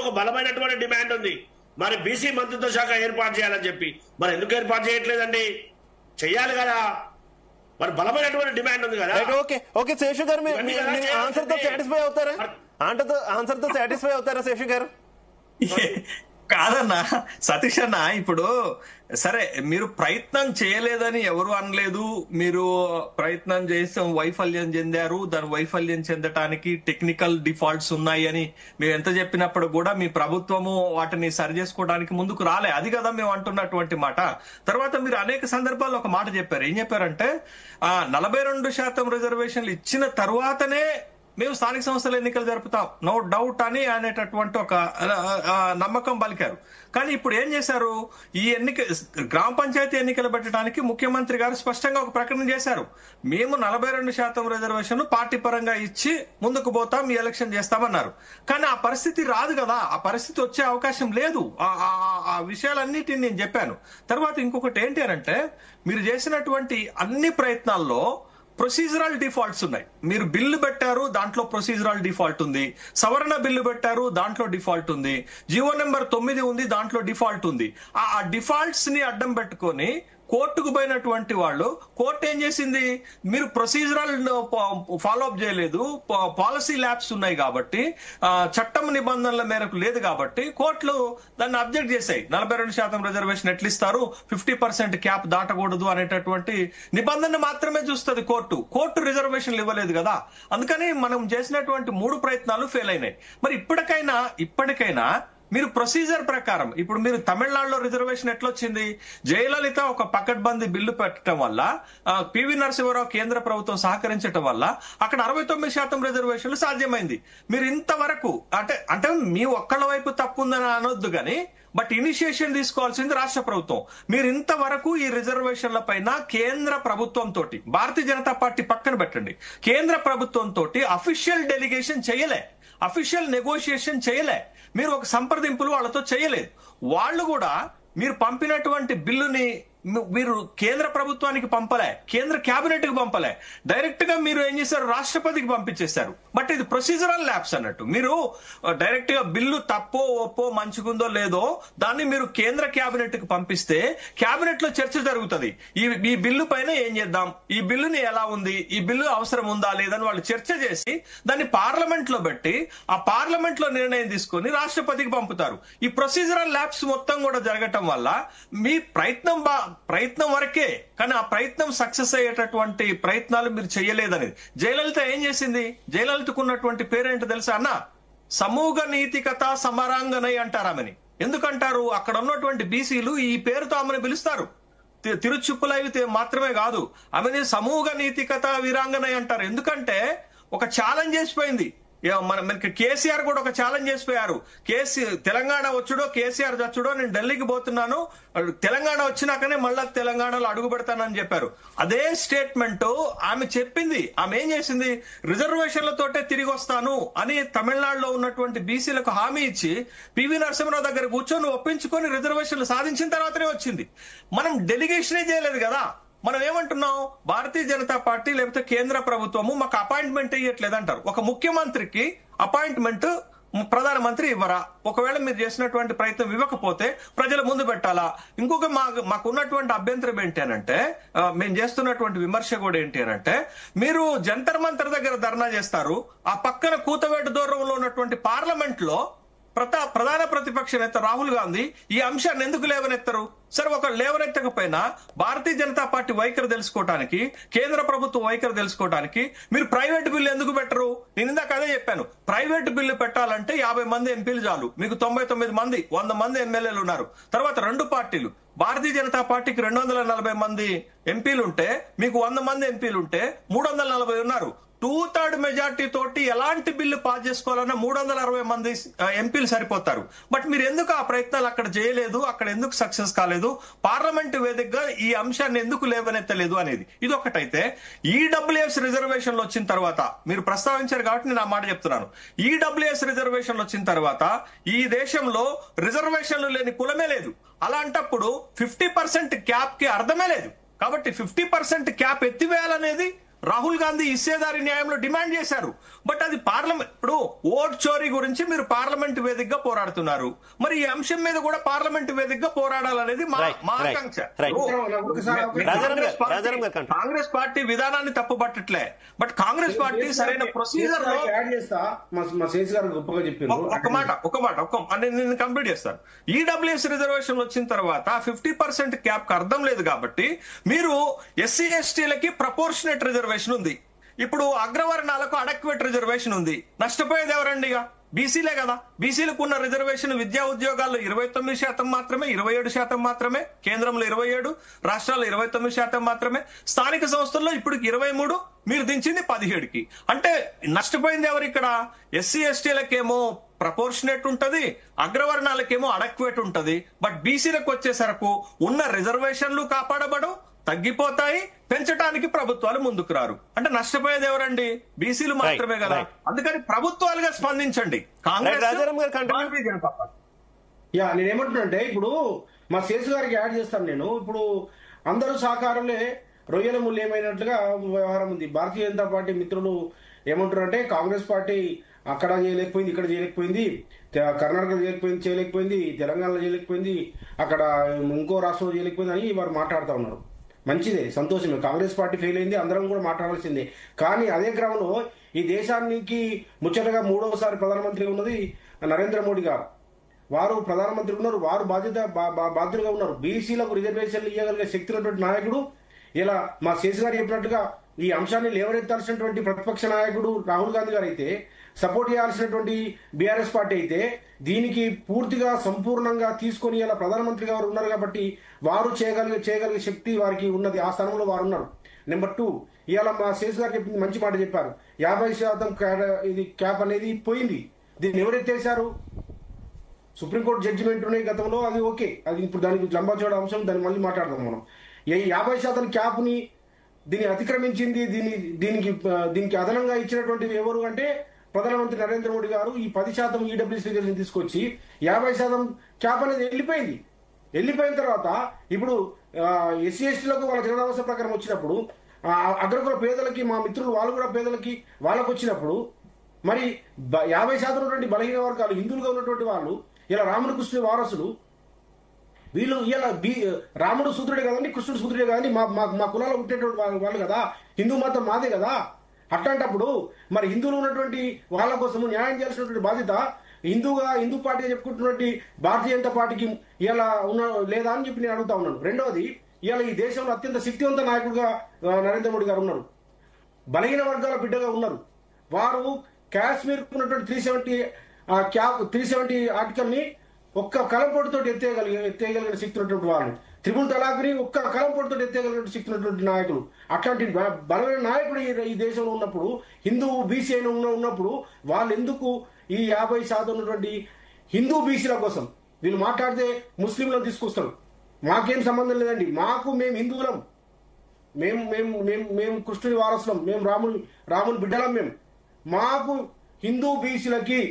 ఒక బలమైనటువంటి డిమాండ్ ఉంది. మరి బీసీ మంత్రిత్వ శాఖ ఏర్పాటు చేయాలని చెప్పి మరి ఎందుకు ఏర్పాటు చేయట్లేదండి? చెయ్యాలి కదా, మరి బలమైనటువంటి డిమాండ్ ఉంది కదా. ఓకే ఓకే శేషు గారు, ఆన్సర్ తో సాటిస్ఫై అవుతారా? ఆన్సర్ తో సాటిస్ఫై అవుతారా శేషు గారు? కాదన్నా సతీష్ అన్న, ఇప్పుడు సరే మీరు ప్రయత్నం చేయలేదని ఎవరు అనలేదు. మీరు ప్రయత్నం చేసి వైఫల్యం చెందారు. దాని వైఫల్యం చెందటానికి టెక్నికల్ డిఫాల్ట్స్ ఉన్నాయి అని మేము ఎంత చెప్పినప్పుడు కూడా మీ ప్రభుత్వము వాటిని సరి చేసుకోవడానికి ముందుకు రాలే. అది కదా మేము అంటున్నటువంటి మాట. తర్వాత మీరు అనేక సందర్భాల్లో ఒక మాట చెప్పారు. ఏం చెప్పారంటే 42% రిజర్వేషన్లు ఇచ్చిన తర్వాతనే మేము స్థానిక సంస్థల ఎన్నికలు జరుపుతాం, నో డౌట్ అని అనేటటువంటి ఒక నమ్మకం పలికారు. కానీ ఇప్పుడు ఏం చేశారు? ఈ గ్రామ పంచాయతీ ఎన్నికలు పెట్టడానికి ముఖ్యమంత్రి గారు స్పష్టంగా ఒక ప్రకటన చేశారు. మేము 42% రిజర్వేషన్ పార్టీ పరంగా ఇచ్చి ముందుకు పోతాం, ఈ ఎలక్షన్ చేస్తామన్నారు. కానీ ఆ పరిస్థితి రాదు కదా, ఆ పరిస్థితి వచ్చే అవకాశం లేదు. ఆ విషయాలన్నిటిని నేను చెప్పాను. తర్వాత ఇంకొకటి ఏంటి అంటే, మీరు చేసినటువంటి అన్ని ప్రయత్నాల్లో ప్రొసీజరల్ డిఫాల్ట్స్ ఉన్నాయి. మీరు బిల్లు పెట్టారు, దాంట్లో ప్రొసీజరల్ డిఫాల్ట్ ఉంది. సవరణ బిల్లు పెట్టారు, దాంట్లో డిఫాల్ట్ ఉంది. జీవో నెంబర్ 9 ఉంది, దాంట్లో డిఫాల్ట్ ఉంది. ఆ డిఫాల్ట్స్ ని అడ్డం పెట్టుకొని కోర్టుకు పోయినటువంటి వాళ్ళు, కోర్టు ఏం చేసింది? మీరు ప్రొసీజరల్ ఫాలో అప్ చేయలేదు, పాలసీ ల్యాబ్స్ ఉన్నాయి కాబట్టి, చట్టం నిబంధనల మేరకు లేదు కాబట్టి కోర్టులు దాన్ని అబ్జెక్ట్ చేశాయి. 42% రిజర్వేషన్ ఎట్లా ఇస్తారు, 50% క్యాప్ దాటకూడదు అనేటటువంటి నిబంధన మాత్రమే చూస్తుంది కోర్టు రిజర్వేషన్లు ఇవ్వలేదు కదా. అందుకని మనం చేసినటువంటి 3 ప్రయత్నాలు ఫెయిల్ అయినాయి. మరి ఇప్పటికైనా మీరు ప్రొసీజర్ ప్రకారం, ఇప్పుడు మీరు తమిళనాడులో రిజర్వేషన్ ఎట్లొచ్చింది? జయలలిత ఒక పకడ్బందీ బిల్లు పెట్టడం వల్ల, పివి నరసింహారావు కేంద్ర ప్రభుత్వం సహకరించడం వల్ల అక్కడ 69% రిజర్వేషన్లు సాధ్యమైంది. మీరు ఇంతవరకు అంటే మీ ఒక్కళ్ళ వైపు తప్పు ఉందని అనొద్దు కానీ, బట్ ఇనిషియేషన్ తీసుకోవాల్సింది రాష్ట్ర ప్రభుత్వం. మీరు ఇంతవరకు ఈ రిజర్వేషన్ల పైన కేంద్ర ప్రభుత్వంతో, భారతీయ జనతా పార్టీ పక్కన పెట్టండి, కేంద్ర ప్రభుత్వంతో అఫీషియల్ డెలిగేషన్ చేయలే, అఫీషియల్ నెగోషియేషన్ చేయలే, మీరు ఒక సంప్రదింపులు వాళ్ళతో చేయలేదు. వాళ్ళు కూడా మీరు పంపినటువంటి బిల్లుని మీరు కేంద్ర ప్రభుత్వానికి పంపలే, కేంద్ర కేబినెట్ కి పంపలే, డైరెక్ట్ గా మీరు ఏం చేశారు? రాష్ట్రపతికి పంపించేశారు. బట్ ఇది ప్రొసీజరల్ ల్యాబ్స్ అన్నట్టు. మీరు డైరెక్ట్ గా బిల్లు తప్పో ఒప్పో మంచిగుందో లేదో దాన్ని మీరు కేంద్ర కేబినెట్ కి పంపిస్తే కేబినెట్ లో చర్చ జరుగుతుంది. ఈ బిల్లు పైన ఏం చేద్దాం, ఈ బిల్లుని ఎలా ఉంది, ఈ బిల్లు అవసరం ఉందా లేదని వాళ్ళు చర్చ చేసి దాన్ని పార్లమెంట్ లో పెట్టి ఆ పార్లమెంట్ లో నిర్ణయం తీసుకొని రాష్ట్రపతికి పంపుతారు. ఈ ప్రొసీజరల్ ల్యాబ్స్ మొత్తం కూడా జరగటం వల్ల మీ ప్రయత్నం వరకే, కానీ ఆ ప్రయత్నం సక్సెస్ అయ్యేటటువంటి ప్రయత్నాలు మీరు చేయలేదనేది. జయలలిత ఏం చేసింది? జయలలితకు ఉన్నటువంటి పేరేంటో తెలుసా అన్న? సమూహ నీతికత సమరాంగనై అంటారామని. ఎందుకంటారు? అక్కడ ఉన్నటువంటి బీసీలు ఈ పేరుతో ఆమెను పిలుస్తారు. తిరుచుప్పులైతే మాత్రమే కాదు, ఆమెని సమూహ నీతికత వీరాంగనై అంటారు. ఎందుకంటే ఒక ఛాలెంజ్ చేసిపోయింది. మనకి కేసీఆర్ కూడా ఒక ఛాలెంజ్ చేసిపోయారు. తెలంగాణ వచ్చుడో కేసీఆర్ చచ్చుడో, నేను ఢిల్లీకి పోతున్నాను, తెలంగాణ వచ్చినాకనే మళ్ళా తెలంగాణలో అడుగు పెడతానని చెప్పారు. అదే స్టేట్మెంట్ ఆమె చెప్పింది. ఆమె ఏం చేసింది? రిజర్వేషన్లతోటే తిరిగి వస్తాను అని తమిళనాడులో ఉన్నటువంటి బీసీలకు హామీ ఇచ్చి పివి నరసింహరావు దగ్గర కూర్చొని ఒప్పించుకొని రిజర్వేషన్లు సాధించిన తర్వాతనే వచ్చింది. మనం డెలిగేషనే చేయలేదు కదా. మనం ఏమంటున్నాం? భారతీయ జనతా పార్టీ లేకపోతే కేంద్ర ప్రభుత్వము మాకు అపాయింట్మెంట్ ఇవ్వట్లేదు అంటారు. ఒక ముఖ్యమంత్రికి అపాయింట్మెంట్ ప్రధానమంత్రి ఇవ్వరా? ఒకవేళ మీరు చేసినటువంటి ప్రయత్నం ఇవ్వకపోతే ప్రజల ముందు పెట్టాలా? ఇంకొక మాకు ఉన్నటువంటి అభ్యంతరం ఏంటి అనంటే, మేము చేస్తున్నటువంటి విమర్శ కూడా ఏంటి అనంటే, మీరు జంతర్ మంతర్ దగ్గర ధర్నా చేస్తారు, ఆ పక్కన కూతవేటు దూరంలో ఉన్నటువంటి పార్లమెంట్ లో ప్రధాన ప్రతిపక్ష నేత రాహుల్ గాంధీ ఈ అంశాన్ని ఎందుకు లేవనెత్తరు? సరే, ఒక లేవనెత్తకపోయినా భారతీయ జనతా పార్టీ వైఖరి తెలుసుకోవడానికి, కేంద్ర ప్రభుత్వం వైఖరి తెలుసుకోవడానికి మీరు ప్రైవేట్ బిల్లు ఎందుకు పెట్టరు? నేను ఇందాక అదే చెప్పాను. ప్రైవేట్ బిల్లు పెట్టాలంటే 50 మంది ఎంపీలు చాలు. మీకు 99 మంది, 100 మంది ఎమ్మెల్యేలు ఉన్నారు. తర్వాత 2 పార్టీలు, భారతీయ జనతా పార్టీకి 240 మంది ఎంపీలు ఉంటే, మీకు 100 మంది ఎంపీలు ఉంటే 340 ఉన్నారు. 2/3 మెజార్టీ తోటి ఎలాంటి బిల్లు పాస్ చేసుకోవాలన్నా 360 మంది ఎంపీలు సరిపోతారు. బట్ మీరు ఎందుకు ఆ ప్రయత్నాలు అక్కడ చేయలేదు? అక్కడ ఎందుకు సక్సెస్ కాలేదు? పార్లమెంటు వేదికగా ఈ అంశాన్ని ఎందుకు లేవనెత్తలేదు అనేది ఇది ఒకటైతే, ఈడబ్ల్యూఎస్ రిజర్వేషన్లు వచ్చిన తర్వాత మీరు ప్రస్తావించారు కాబట్టి నేను ఆ మాట చెప్తున్నాను. ఈడబ్ల్యూఎస్ రిజర్వేషన్లు వచ్చిన తర్వాత ఈ దేశంలో రిజర్వేషన్లు లేని కులమే లేదు. అలాంటప్పుడు 50% క్యాప్ కి అర్థమే లేదు. కాబట్టి 50% క్యాప్ ఎత్తివేయాలనేది రాహుల్ గాంధీ హిస్సేదారి న్యాయంలో డిమాండ్ చేశారు. బట్ అది పార్లమెంట్, ఇప్పుడు ఓట్ చోరీ గురించి మీరు పార్లమెంట్ వేదికగా పోరాడుతున్నారు, మరి ఈ అంశం మీద కూడా పార్లమెంట్ వేదికగా పోరాడాలనేది మా ఆకాంక్ష. కాంగ్రెస్ పార్టీ విధానాన్ని తప్పుపట్టట్లే, బట్ కాంగ్రెస్ పార్టీ సరైన ప్రొసీజర్ లో నేను కంప్లీట్ చేస్తాను. ఈడబ్ల్యూఎస్ రిజర్వేషన్ వచ్చిన తర్వాత 50% క్యాప్ కు అర్థం లేదు కాబట్టి మీరు ఎస్సీ ఎస్టీలకి ప్రపోర్షనేట్ రిజర్వేషన్ ఉంది, ఇప్పుడు అగ్రవర్ణాలకు అడక్వేట్ రిజర్వేషన్ ఉంది. నష్టపోయేది ఎవరండి? ఇక బీసీలే కదా. బీసీలకు ఉన్న రిజర్వేషన్ విద్యా ఉద్యోగాల్లో 29% మాత్రమే, 27% మాత్రమే, కేంద్రంలో 27, రాష్ట్రాల్లో 29% మాత్రమే, స్థానిక సంస్థల్లో ఇప్పుడు 23, మీరు దించింది 17కి. అంటే నష్టపోయింది ఎవరు ఇక్కడ? ఎస్సీ ఎస్టీలకేమో ప్రపోర్షనేట్ ఉంటది, అగ్రవర్ణాలకేమో అడక్వేట్ ఉంటది. బట్ బీసీలకు వచ్చేసరకు ఉన్న రిజర్వేషన్లు కాపాడబడు, తగ్గిపోతాయి, పెంచడానికి ప్రభుత్వాలు ముందుకు రారు. అంటే నష్టపోయేది ఎవరండి? బీసీలు మాత్రమే కదా. అందుకని ప్రభుత్వాలుగా స్పందించండి. నేనేమంటున్నానంటే, ఇప్పుడు మా శేషు గారికి యాడ్ చేస్తాను నేను. ఇప్పుడు అందరూ సహకారంలో రొయ్యల ముళ్ళు ఏమైనట్లుగా వ్యవహారం ఉంది. భారతీయ జనతా పార్టీ మిత్రులు ఏమంటారంటే, కాంగ్రెస్ పార్టీ అక్కడ చేయలేకపోయింది, ఇక్కడ చేయలేకపోయింది, కర్ణాటకలో చేయలేకపోయింది, తెలంగాణలో చేయలేకపోయింది, అక్కడ ఇంకో రాష్ట్రంలో చేయలేకపోయింది అని వారు మాట్లాడుతూ ఉన్నారు. మంచిదే, సంతోషమే. కాంగ్రెస్ పార్టీ ఫెయిల్ అయింది, అందరం కూడా మాట్లాడాల్సిందే. కానీ అదే క్రమంలో ఈ దేశానికి ముచ్చటగా 3వసారి ప్రధానమంత్రి ఉన్నది నరేంద్ర మోడీ గారు. వారు ప్రధానమంత్రి ఉన్నారు, వారు బాధ్యులుగా ఉన్నారు. బీసీలకు రిజర్వేషన్లు ఇవ్వగలిగే శక్తి ఉన్నటువంటి నాయకుడు. ఇలా మా శేషు గారు చెప్పినట్టుగా ఈ అంశాన్ని లేవనెత్తాల్సినటువంటి ప్రతిపక్ష నాయకుడు రాహుల్ గాంధీ గారు అయితే, సపోర్ట్ చేయాల్సినటువంటి బీఆర్ఎస్ పార్టీ అయితే, దీనికి పూర్తిగా సంపూర్ణంగా తీసుకొని ఇలా ప్రధానమంత్రి గారు ఉన్నారు కాబట్టి వారు చేయగలిగే శక్తి వారికి ఉన్నది. ఆ స్థానంలో వారు ఉన్నారు. నెంబర్ 2, ఇవాళ మా శేషు గారు చెప్పింది మంచి మాట చెప్పారు. 50% ఇది క్యాప్ అనేది పోయింది. దీన్ని ఎవరెత్తేశారు? సుప్రీంకోర్టు జడ్జిమెంట్ ఉన్నాయి గతంలో, అది ఓకే. అది ఇప్పుడు దానికి లంబాచోడ అంశం, దాన్ని మళ్ళీ మాట్లాడదాం మనం. ఈ 50% క్యాప్ ని దీన్ని అతిక్రమించింది, దీనికి అదనంగా ఇచ్చినటువంటి ఎవరు అంటే ప్రధానమంత్రి నరేంద్ర మోడీ గారు. ఈ 10% ఈడబ్ల్యూఎస్ రిజర్వేషన్ తీసుకొచ్చి 50% క్యాప్ అనేది వెళ్ళిపోయిన తర్వాత ఇప్పుడు ఎస్సీ ఎస్టీలకు వాళ్ళ జనాభా ప్రకారం వచ్చినప్పుడు, అగ్రకుల పేదలకి, మా మిత్రులు వాళ్ళు కూడా పేదలకి వాళ్ళకు వచ్చినప్పుడు, మరి 50% ఉన్నటువంటి బలహీన వర్గాలు, హిందువులుగా ఉన్నటువంటి వాళ్ళు, ఇలా రాముడు కృష్ణుడి వారసులు, వీళ్ళు ఇలా రాముడు సూత్రుడే కదండి, కృష్ణుడు సూత్రుడే కదండి, మా కులాల్లో ఉండేటువంటి వాళ్ళు కదా, హిందూ మతం మాదే కదా. అట్లాంటప్పుడు మరి హిందువులు ఉన్నటువంటి వాళ్ళ కోసం న్యాయం చేయాల్సినటువంటి బాధ్యత హిందూ పార్టీగా చెప్పుకుంటున్నటువంటి భారతీయ జనతా పార్టీకి ఇలా లేదా అని చెప్పి నేను అడుగుతా ఉన్నాను. రెండవది, ఇవాళ ఈ దేశంలో అత్యంత శక్తివంత నాయకుడిగా నరేంద్ర మోడీ గారు ఉన్నారు, బలహీన వర్గాల బిడ్డగా ఉన్నారు. వారు కాశ్మీర్ ఉన్నటువంటి 370 ఆర్టికల్ ని ఒక్క కలంపోటుతో ఎత్తేయగలిగిన శక్తి ఉన్నటువంటి వాళ్ళు, త్రిపుల్ తలాక్ని ఒక్క కలంపోటుతో ఎత్తేయగలిగిన శక్తి ఉన్నటువంటి నాయకులు. అట్లాంటి బలమైన నాయకుడు ఈ దేశంలో ఉన్నప్పుడు, హిందూ బీసీ అయిన ఉన్నప్పుడు వాళ్ళు ఎందుకు ఈ 50% ఉన్నటువంటి హిందూ బీసీల కోసం వీళ్ళు మాట్లాడితే ముస్లింలను తీసుకొస్తారు? మాకేం సంబంధం లేదండి, మేము హిందువులం, మేము కృష్ణుని వారసులం, మేము రాముని బిడ్డలం. మాకు హిందూ బీసీలకి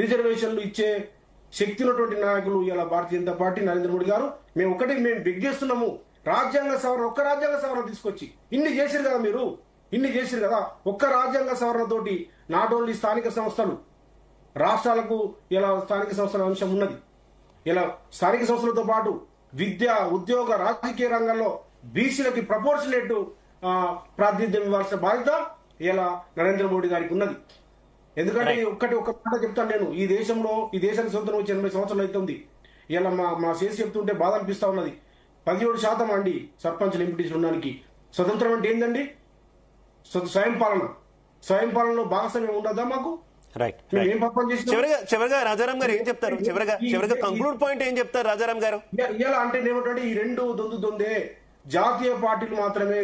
రిజర్వేషన్లు ఇచ్చే శక్తి ఉన్నటువంటి నాయకులు ఇలా భారతీయ జనతా పార్టీ, నరేంద్ర మోడీ గారు. మేము బిగ్ చేస్తున్నాము, రాజ్యాంగ సవరణ, ఒక్క రాజ్యాంగ సవరణ తీసుకొచ్చి ఇన్ని చేశారు కదా మీరు, ఒక్క రాజ్యాంగ సవరణతోటి నాట్ ఓన్లీ స్థానిక సంస్థలు, రాష్ట్రాలకు ఇలా స్థానిక సంస్థల అంశం ఉన్నది. ఇలా స్థానిక సంస్థలతో పాటు విద్య, ఉద్యోగ, రాజకీయ రంగంలో బీసీలకి ప్రపోర్షనేట్ ప్రాతినిధ్యం ఇవ్వాల్సిన బాధ్యత ఇలా నరేంద్ర మోడీ గారికి ఉన్నది. ఎందుకంటే ఒక్క మాట చెప్తాను నేను, ఈ దేశానికి స్వతంత్రం వచ్చి 80 సంవత్సరాలు అవుతుంది. ఇలా మా చేసి చెప్తుంటే బాధ అనిపిస్తా ఉన్నది. 17% అండి సర్పంచ్లు, ఎంపీటీసీలు ఉండడానికి. స్వతంత్రం అంటే ఏందండి? స్వయం పాలనలో భాగస్వామ్యం ఉండదా మాకు? చివరిగా రాజారాం గారు ఏం చెప్తారు? చివరిగా కంక్లూడ్ పాయింట్ ఏం చెప్తారు రాజారాం గారు? ఇలా అంటే ఏమిటంటే, ఈ రెండు దొందే జాతీయ పార్టీలు మాత్రమే.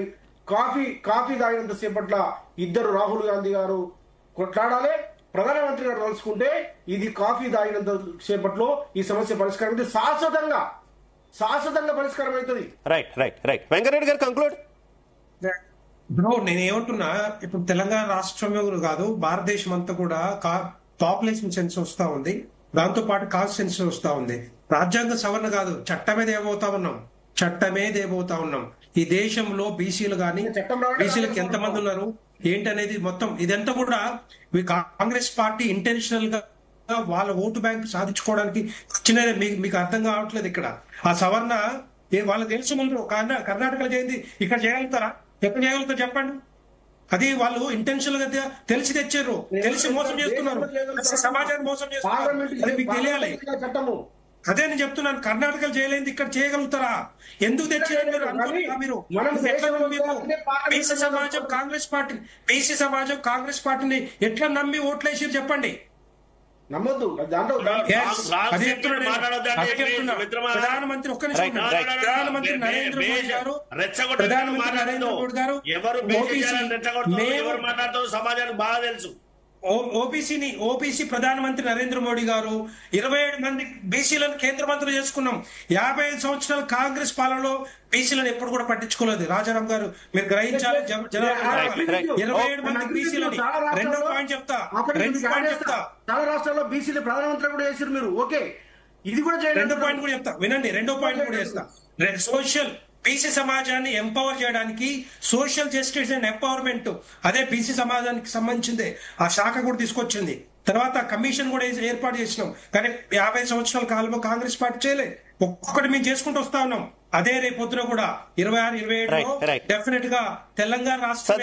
కాఫీ తాగినంత సేపట్ల ఇద్దరు రాహుల్ గాంధీ గారు కొట్లాడాలి, ప్రధానమంత్రి గారు కలుసుకుంటే ఇది కాఫీ తాగినంత సేపట్లో ఈ సమస్య పరిష్కారం అయితే శాశ్వతంగా పరిష్కారం అవుతుంది. రైట్ వెంకటరెడ్డి గారు కంక్లూడ్. బ్రో, నేనేమంటున్నా, ఇప్పుడు తెలంగాణ రాష్ట్రమే కాదు, భారతదేశం అంతా కూడా పాపులేషన్ సెన్స్ వస్తా ఉంది, దాంతో పాటు కాస్ట్ సెన్స్ వస్తా ఉంది. రాజ్యాంగ సవరణ కాదు, చట్టం మీద ఏమవుతా ఉన్నాం. చట్టమే దేబోతా ఉన్నాం. ఈ దేశంలో బీసీలు కానీ చట్టం రావడం బీసీలకు ఎంతమంది ఉన్నారు ఏంటనేది మొత్తం ఇదంతా కూడా కాంగ్రెస్ పార్టీ ఇంటెన్షనల్ గా వాళ్ళ ఓటు బ్యాంక్ సాధించుకోవడానికి వచ్చినదే. మీకు అర్థం కావట్లేదు. ఇక్కడ ఆ సవర్ణ వాళ్ళకి తెలుసు ముందు కర్ణాటకలో చేయింది, ఇక్కడ చేయగలుగుతారా? ఎక్కడ చేయగలుగుతారు చెప్పండి? అది వాళ్ళు ఇంటెన్షనల్ గా తెలిసి తెచ్చారు, తెలిసి మోసం చేస్తున్నారు, సమాజాన్ని మోసం చేస్తున్నారు. అది మీకు తెలియాలి. చట్టము అదే నేను చెప్తున్నాను, కర్ణాటకలో చేయలేదు, ఇక్కడ చేయగలుగుతారా? ఎందుకు తెచ్చారు మీరు అనుకుంటున్నా? మీరు బీసీ సమాజం కాంగ్రెస్ పార్టీని ఎట్లా నమ్మి ఓట్లేసి చెప్పండి? నమ్మొద్దు. దాంట్లో ప్రధానమంత్రి ప్రధానమంత్రి నరేంద్ర మోడీ గారు సమాజానికి బాగా తెలుసు. ఓబీసీ ప్రధానమంత్రి నరేంద్ర మోడీ గారు 27 మంది బీసీలను కేంద్ర మంత్రులు చేసుకున్నాం. 55 సంవత్సరాల కాంగ్రెస్ పాలనలో బీసీలను ఎప్పుడు కూడా పట్టించుకోలేదు. రాజారాం గారు మీరు గ్రహించాలి. 27 మంది బీసీలని. రెండో పాయింట్ చెప్తా. చాలా రాష్ట్రాల్లో బీసీలు ప్రధానమంత్రి కూడా చేశారు మీరు. ఓకే, ఇది కూడా రెండో పాయింట్ కూడా చెప్తా వినండి. రెండో పాయింట్ కూడా చేస్తా. సోషల్ బీసీ సమాజాన్ని ఎంపవర్ చేయడానికి సోషల్ జస్టిస్ అండ్ ఎంపవర్మెంట్ అదే బీసీ సమాజానికి సంబంధించిందే ఆ శాఖ కూడా తీసుకొచ్చింది. తర్వాత కమిషన్ కూడా ఏర్పాటు చేసినాం. కానీ 50 సంవత్సరాల కాలంలో కాంగ్రెస్ పార్టీ చేయలేదు. ఒక్కొక్కటి మేము చేసుకుంటూ వస్తా ఉన్నాం. అదే రేపొద్దున కూడా 26, 27లో డెఫినెట్ గా తెలంగాణ రాష్ట్రం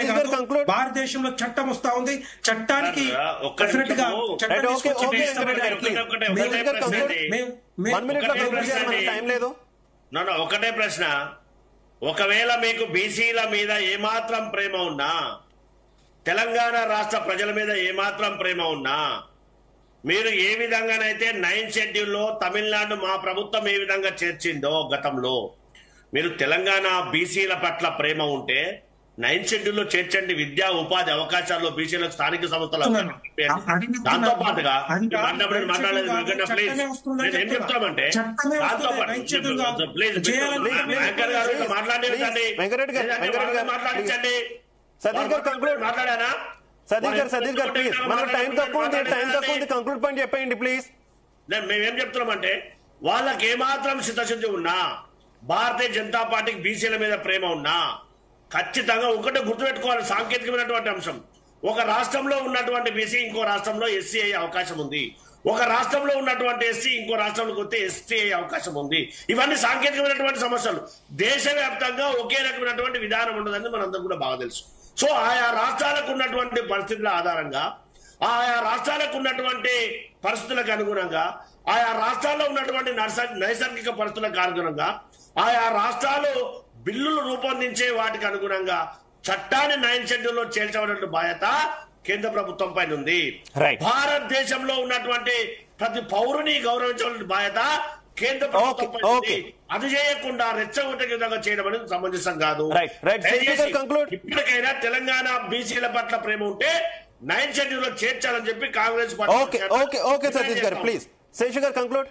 భారతదేశంలో చట్టం వస్తా ఉంది. చట్టానికి డెఫినెట్ గా ఒకటే ప్రశ్న, ఒకవేళ మీకు బీసీల మీద ఏమాత్రం ప్రేమ ఉన్నా, తెలంగాణ రాష్ట్ర ప్రజల మీద ఏమాత్రం ప్రేమ ఉన్నా, మీరు ఏ విధంగానైతే 9th షెడ్యూల్లో తమిళనాడు మా ప్రభుత్వం ఏ విధంగా చేర్చిందో గతంలో, మీరు తెలంగాణ బీసీల పట్ల ప్రేమ ఉంటే 9th షెడ్యూల్లో చేర్చండి. విద్యా ఉపాధి అవకాశాల్లో బీసీలకు స్థానిక సంస్థల దాంతో పాటుగా మాట్లాడలేదు. ఏం చెప్తామంటే దాంతో పాటు ప్లీజ్ వెంకట్ గారు మాట్లాడించండి. మాట్లాడానా? సతీష్ గారు ప్లీజ్, మన టైం తక్కువ ఉంది, కంక్లూడ్ పాయింట్ చెప్పండి ప్లీజ్. మేమేం చెప్తున్నామంటే వాళ్ళకి ఏమాత్రం చిత్తశుద్ధి ఉన్నా, భారతీయ జనతా పార్టీకి బీసీల మీద ప్రేమ ఉన్నా, ఖచ్చితంగా ఒకటే గుర్తుపెట్టుకోవాలి. సాంకేతికమైనటువంటి అంశం, ఒక రాష్ట్రంలో ఉన్నటువంటి బీసీ ఇంకో రాష్ట్రంలో ఎస్సీ అయ్యే అవకాశం ఉంది. ఒక రాష్ట్రంలో ఉన్నటువంటి ఎస్సీ ఇంకో రాష్ట్రంలోకి వస్తే ఎస్టీ అయ్యే అవకాశం ఉంది. ఇవన్నీ సాంకేతికమైనటువంటి సమస్యలు. దేశవ్యాప్తంగా ఒకే రకమైనటువంటి విధానం ఉండదని మనందరూ కూడా బాగా తెలుసు. సో ఆయా రాష్ట్రాలకు ఉన్నటువంటి పరిస్థితుల ఆధారంగా, ఆయా రాష్ట్రాలకు ఉన్నటువంటి పరిస్థితులకు అనుగుణంగా, ఆయా రాష్ట్రాల్లో ఉన్నటువంటి నైసర్గిక పరిస్థితులకు అనుగుణంగా, ఆయా రాష్ట్రాలు బిల్లులు రూపొందించే వాటికి అనుగుణంగా చట్టాన్ని 9th షెడ్యూల్లో చేర్చవలసిన బాధ్యత కేంద్ర ప్రభుత్వం పైన ఉంది. భారతదేశంలో ఉన్నటువంటి ప్రతి పౌరుని గౌరవించవలసిన బాధ్యత కేంద్ర ప్రభుత్వం పైన ఉంది. అది చేయకుండా రెచ్చగొట్టే విధంగా చేయడం అనేది సమంజసం కాదు. ఇప్పటికైనా తెలంగాణ బీసీల పట్ల ప్రేమ ఉంటే 9th షెడ్యూల్లో చేర్చాలని చెప్పి కాంగ్రెస్ పార్టీ. ఓకే సతీష్ గారు ప్లీజ్. శేషు గారు కంక్లూడ్.